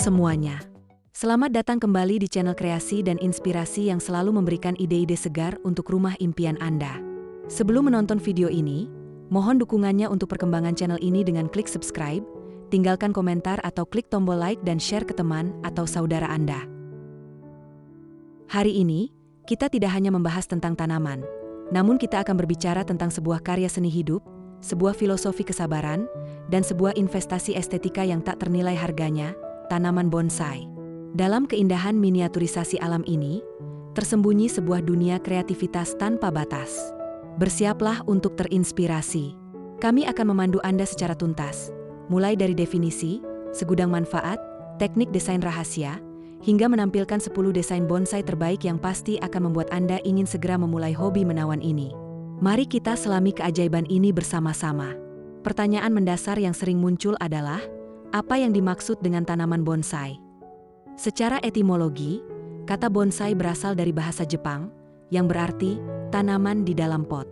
semuanya. Selamat datang kembali di channel kreasi dan inspirasi yang selalu memberikan ide-ide segar untuk rumah impian Anda. Sebelum menonton video ini, mohon dukungannya untuk perkembangan channel ini dengan klik subscribe, tinggalkan komentar atau klik tombol like dan share ke teman atau saudara Anda. Hari ini, kita tidak hanya membahas tentang tanaman, namun kita akan berbicara tentang sebuah karya seni hidup, sebuah filosofi kesabaran, dan sebuah investasi estetika yang tak ternilai harganya, tanaman bonsai. Dalam keindahan miniaturisasi alam ini, tersembunyi sebuah dunia kreativitas tanpa batas. Bersiaplah untuk terinspirasi. Kami akan memandu Anda secara tuntas, mulai dari definisi, segudang manfaat, teknik desain rahasia, hingga menampilkan 10 desain bonsai terbaik yang pasti akan membuat Anda ingin segera memulai hobi menawan ini. Mari kita selami keajaiban ini bersama-sama. Pertanyaan mendasar yang sering muncul adalah, apa yang dimaksud dengan tanaman bonsai? Secara etimologi, kata bonsai berasal dari bahasa Jepang, yang berarti tanaman di dalam pot.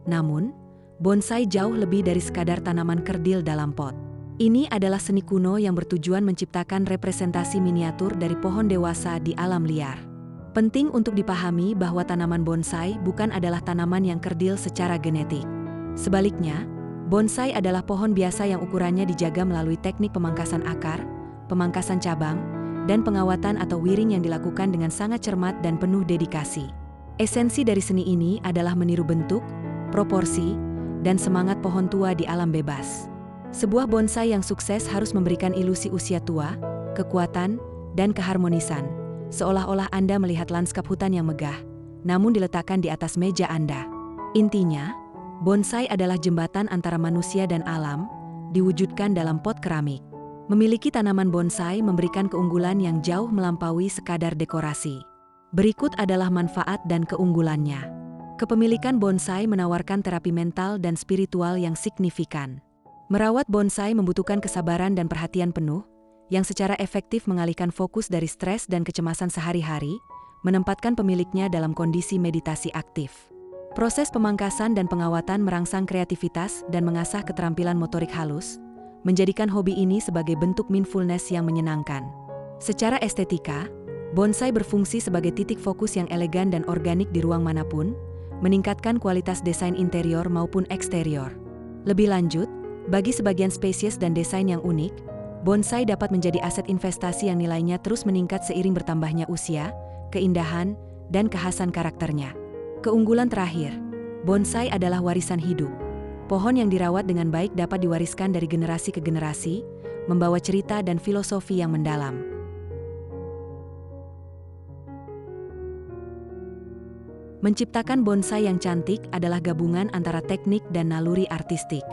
Namun, bonsai jauh lebih dari sekadar tanaman kerdil dalam pot. Ini adalah seni kuno yang bertujuan menciptakan representasi miniatur dari pohon dewasa di alam liar. Penting untuk dipahami bahwa tanaman bonsai bukan adalah tanaman yang kerdil secara genetik. Sebaliknya, bonsai adalah pohon biasa yang ukurannya dijaga melalui teknik pemangkasan akar, pemangkasan cabang, dan pengawatan atau wiring yang dilakukan dengan sangat cermat dan penuh dedikasi. Esensi dari seni ini adalah meniru bentuk, proporsi, dan semangat pohon tua di alam bebas. Sebuah bonsai yang sukses harus memberikan ilusi usia tua, kekuatan, dan keharmonisan, seolah-olah Anda melihat lanskap hutan yang megah, namun diletakkan di atas meja Anda. Intinya, bonsai adalah jembatan antara manusia dan alam, diwujudkan dalam pot keramik. Memiliki tanaman bonsai memberikan keunggulan yang jauh melampaui sekadar dekorasi. Berikut adalah manfaat dan keunggulannya. Kepemilikan bonsai menawarkan terapi mental dan spiritual yang signifikan. Merawat bonsai membutuhkan kesabaran dan perhatian penuh, yang secara efektif mengalihkan fokus dari stres dan kecemasan sehari-hari, menempatkan pemiliknya dalam kondisi meditasi aktif. Proses pemangkasan dan pengawatan merangsang kreativitas dan mengasah keterampilan motorik halus, menjadikan hobi ini sebagai bentuk mindfulness yang menyenangkan. Secara estetika, bonsai berfungsi sebagai titik fokus yang elegan dan organik di ruang manapun, meningkatkan kualitas desain interior maupun eksterior. Lebih lanjut, bagi sebagian spesies dan desain yang unik, bonsai dapat menjadi aset investasi yang nilainya terus meningkat seiring bertambahnya usia, keindahan, dan kekhasan karakternya. Keunggulan terakhir, bonsai adalah warisan hidup. Pohon yang dirawat dengan baik dapat diwariskan dari generasi ke generasi, membawa cerita dan filosofi yang mendalam. Menciptakan bonsai yang cantik adalah gabungan antara teknik dan naluri artistik.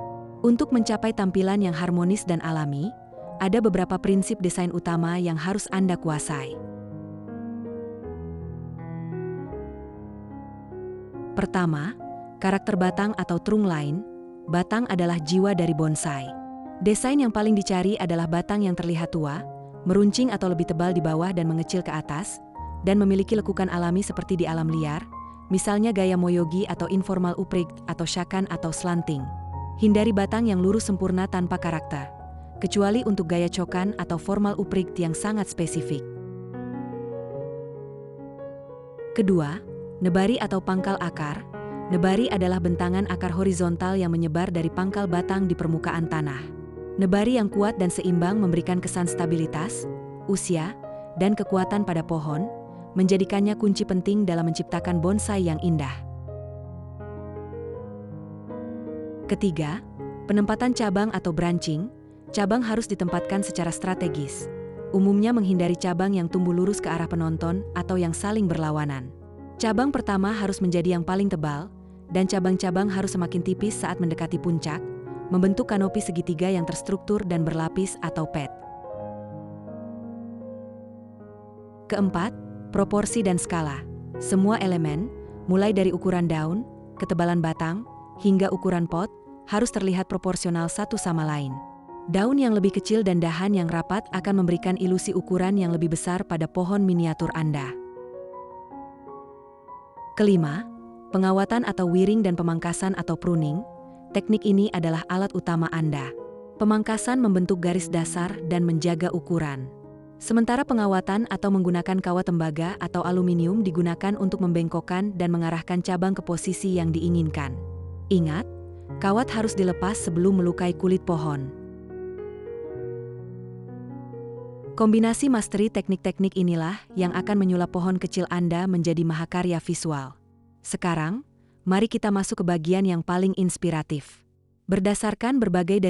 Untuk mencapai tampilan yang harmonis dan alami, ada beberapa prinsip desain utama yang harus Anda kuasai. Pertama, karakter batang atau trunk line. Batang adalah jiwa dari bonsai. Desain yang paling dicari adalah batang yang terlihat tua, meruncing atau lebih tebal di bawah dan mengecil ke atas, dan memiliki lekukan alami seperti di alam liar, misalnya gaya moyogi atau informal upright atau shakan atau slanting. Hindari batang yang lurus sempurna tanpa karakter, kecuali untuk gaya chokan atau formal upright yang sangat spesifik. Kedua, nebari atau pangkal akar. Nebari adalah bentangan akar horizontal yang menyebar dari pangkal batang di permukaan tanah. Nebari yang kuat dan seimbang memberikan kesan stabilitas, usia, dan kekuatan pada pohon, menjadikannya kunci penting dalam menciptakan bonsai yang indah. Ketiga, penempatan cabang atau branching. Cabang harus ditempatkan secara strategis. Umumnya menghindari cabang yang tumbuh lurus ke arah penonton atau yang saling berlawanan. Cabang pertama harus menjadi yang paling tebal, dan cabang-cabang harus semakin tipis saat mendekati puncak, membentuk kanopi segitiga yang terstruktur dan berlapis atau pad. Keempat, proporsi dan skala. Semua elemen, mulai dari ukuran daun, ketebalan batang, hingga ukuran pot, harus terlihat proporsional satu sama lain. Daun yang lebih kecil dan dahan yang rapat akan memberikan ilusi ukuran yang lebih besar pada pohon miniatur Anda. Kelima, pengawatan atau wiring dan pemangkasan atau pruning. Teknik ini adalah alat utama Anda. Pemangkasan membentuk garis dasar dan menjaga ukuran. Sementara pengawatan atau menggunakan kawat tembaga atau aluminium digunakan untuk membengkokkan dan mengarahkan cabang ke posisi yang diinginkan. Ingat, kawat harus dilepas sebelum melukai kulit pohon. Kombinasi masteri teknik-teknik inilah yang akan menyulap pohon kecil Anda menjadi mahakarya visual. Sekarang, mari kita masuk ke bagian yang paling inspiratif. Berdasarkan berbagai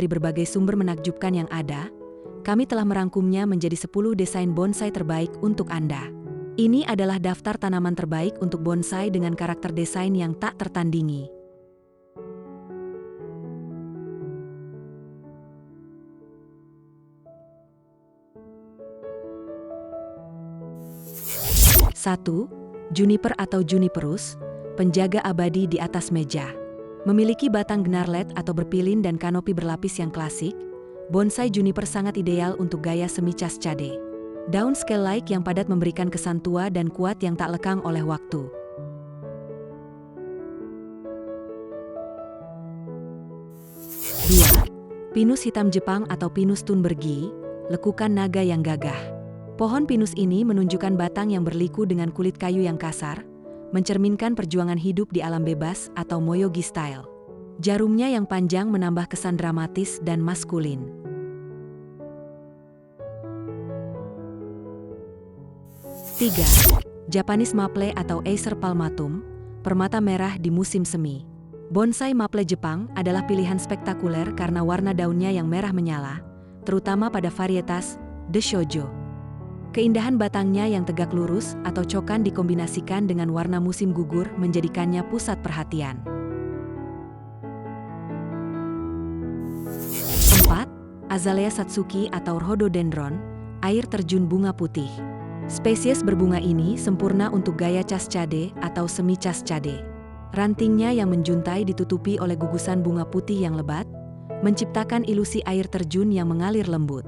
sumber menakjubkan yang ada, kami telah merangkumnya menjadi 10 desain bonsai terbaik untuk Anda. Ini adalah daftar tanaman terbaik untuk bonsai dengan karakter desain yang tak tertandingi. Satu, Juniper atau Juniperus, penjaga abadi di atas meja. Memiliki batang gnarlet atau berpilin dan kanopi berlapis yang klasik, bonsai juniper sangat ideal untuk gaya semi cascade. Daun scale-like yang padat memberikan kesan tua dan kuat yang tak lekang oleh waktu. 2. Pinus hitam Jepang atau Pinus thunbergii, lekukan naga yang gagah. Pohon pinus ini menunjukkan batang yang berliku dengan kulit kayu yang kasar, mencerminkan perjuangan hidup di alam bebas atau Moyogi style. Jarumnya yang panjang menambah kesan dramatis dan maskulin. 3. Japanese maple atau Acer palmatum, permata merah di musim semi. Bonsai maple Jepang adalah pilihan spektakuler karena warna daunnya yang merah menyala, terutama pada varietas The Shoujo. Keindahan batangnya yang tegak lurus atau cokan dikombinasikan dengan warna musim gugur menjadikannya pusat perhatian. 4. Azalea Satsuki atau Rhododendron, air terjun bunga putih. Spesies berbunga ini sempurna untuk gaya cascade atau semi cascade. Rantingnya yang menjuntai ditutupi oleh gugusan bunga putih yang lebat, menciptakan ilusi air terjun yang mengalir lembut.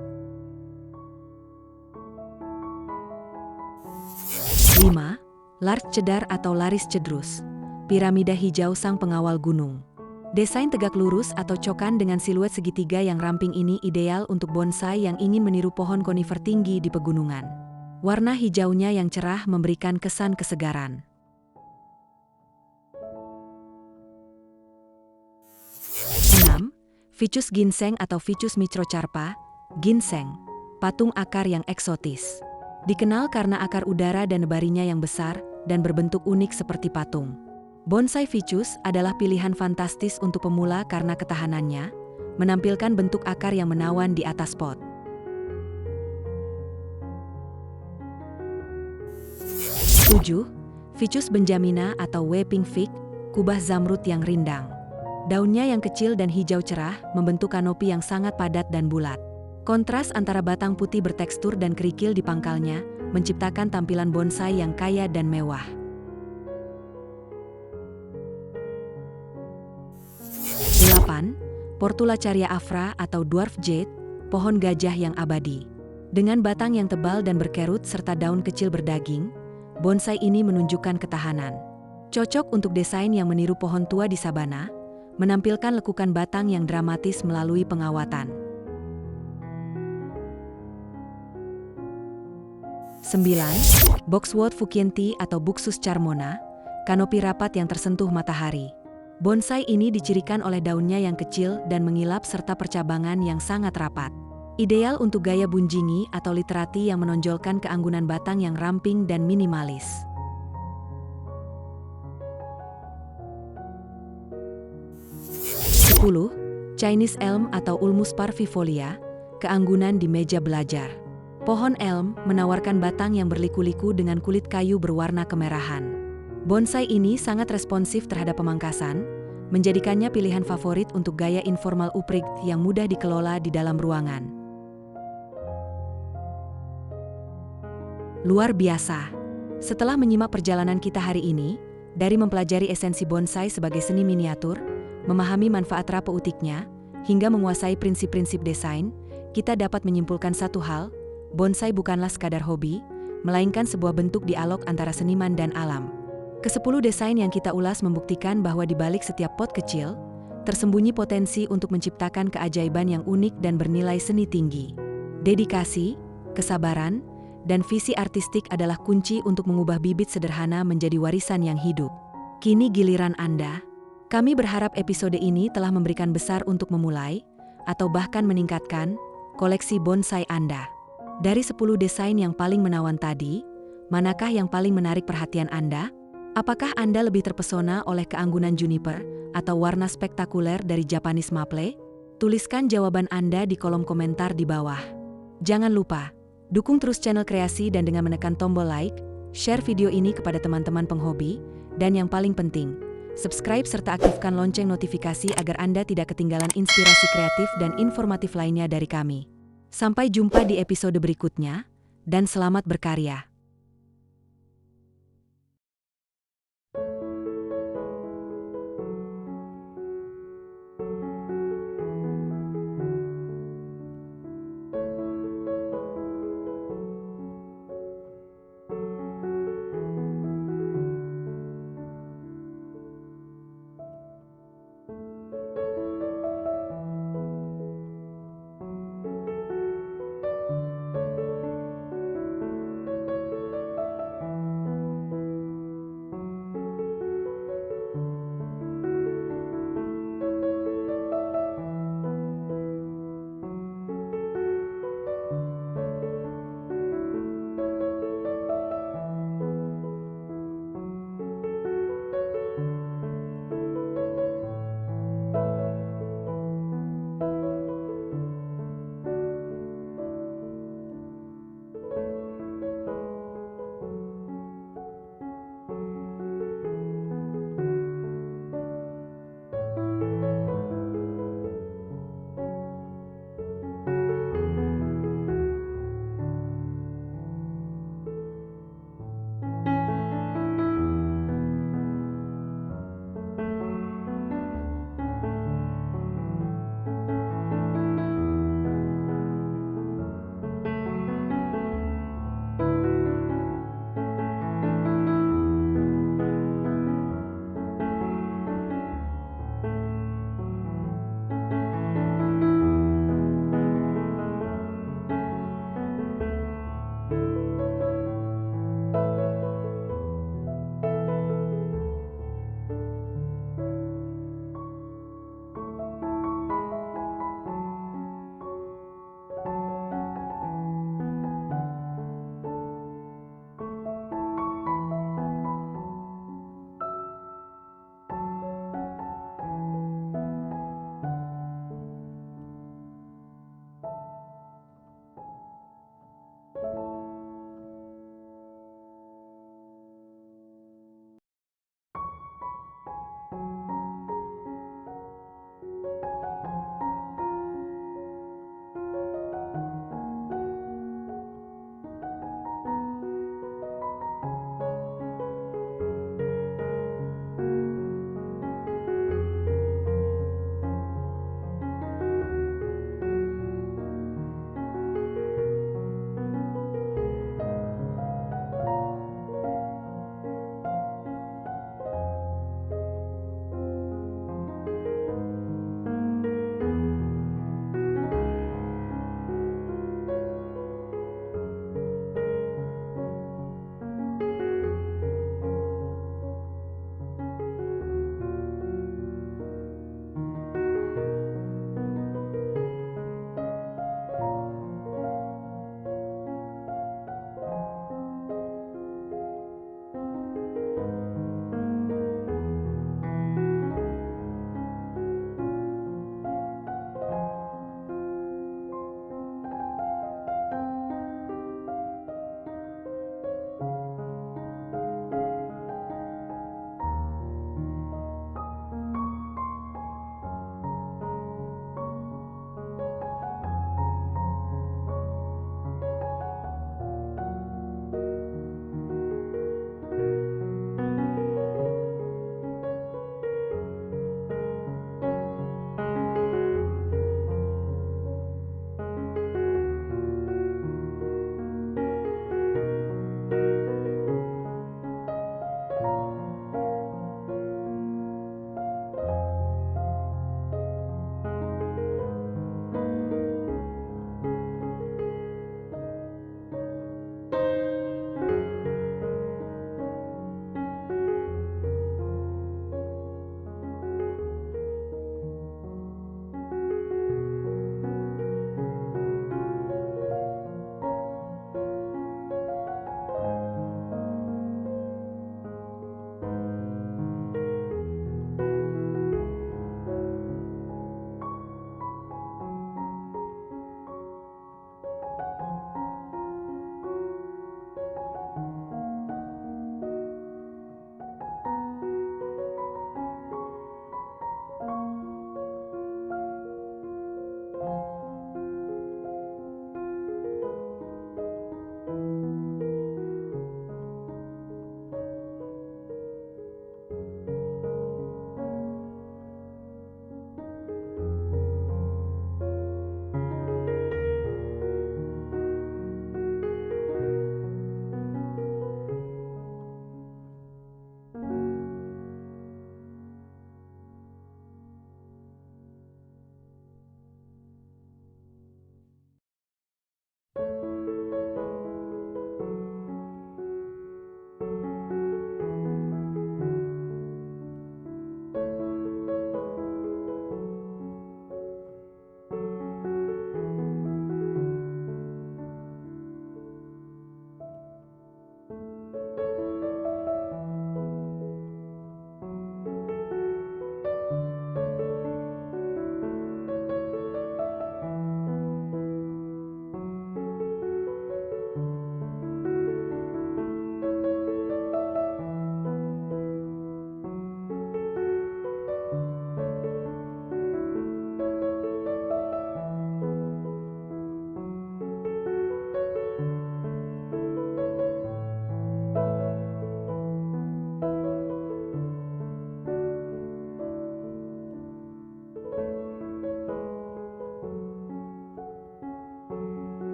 5. Larch cedar atau Laris cedrus, piramida hijau sang pengawal gunung. Desain tegak lurus atau cokan dengan siluet segitiga yang ramping ini ideal untuk bonsai yang ingin meniru pohon konifer tinggi di pegunungan. Warna hijaunya yang cerah memberikan kesan kesegaran. 6. Ficus ginseng atau Ficus microcarpa, ginseng, patung akar yang eksotis. Dikenal karena akar udara dan nebarinya yang besar dan berbentuk unik seperti patung. Bonsai ficus adalah pilihan fantastis untuk pemula karena ketahanannya, menampilkan bentuk akar yang menawan di atas pot. 7. Ficus benjamina atau weeping fig, kubah zamrud yang rindang. Daunnya yang kecil dan hijau cerah membentuk kanopi yang sangat padat dan bulat. Kontras antara batang putih bertekstur dan kerikil di pangkalnya menciptakan tampilan bonsai yang kaya dan mewah. 8. Portulacaria afra atau dwarf jade, pohon gajah yang abadi. Dengan batang yang tebal dan berkerut serta daun kecil berdaging, bonsai ini menunjukkan ketahanan. Cocok untuk desain yang meniru pohon tua di sabana, menampilkan lekukan batang yang dramatis melalui pengawatan. 9. Boxwood fukienti atau Buxus carmona, kanopi rapat yang tersentuh matahari. Bonsai ini dicirikan oleh daunnya yang kecil dan mengilap serta percabangan yang sangat rapat. Ideal untuk gaya bunjingi atau literati yang menonjolkan keanggunan batang yang ramping dan minimalis. 10. Chinese elm atau Ulmus parvifolia, keanggunan di meja belajar. Pohon elm menawarkan batang yang berliku-liku dengan kulit kayu berwarna kemerahan. Bonsai ini sangat responsif terhadap pemangkasan, menjadikannya pilihan favorit untuk gaya informal upright yang mudah dikelola di dalam ruangan. Luar biasa! Setelah menyimak perjalanan kita hari ini, dari mempelajari esensi bonsai sebagai seni miniatur, memahami manfaat terapeutiknya, hingga menguasai prinsip-prinsip desain, kita dapat menyimpulkan satu hal, bonsai bukanlah sekadar hobi, melainkan sebuah bentuk dialog antara seniman dan alam. Ke-10 desain yang kita ulas membuktikan bahwa di balik setiap pot kecil, tersembunyi potensi untuk menciptakan keajaiban yang unik dan bernilai seni tinggi. Dedikasi, kesabaran, dan visi artistik adalah kunci untuk mengubah bibit sederhana menjadi warisan yang hidup. Kini giliran Anda. Kami berharap episode ini telah memberikan besar untuk memulai, atau bahkan meningkatkan, koleksi bonsai Anda. Dari 10 desain yang paling menawan tadi, manakah yang paling menarik perhatian Anda? Apakah Anda lebih terpesona oleh keanggunan juniper atau warna spektakuler dari Japanese maple? Tuliskan jawaban Anda di kolom komentar di bawah. Jangan lupa, dukung terus channel Kreasi dan dengan menekan tombol like, share video ini kepada teman-teman penghobi, dan yang paling penting, subscribe serta aktifkan lonceng notifikasi agar Anda tidak ketinggalan inspirasi kreatif dan informatif lainnya dari kami. Sampai jumpa di episode berikutnya, dan selamat berkarya.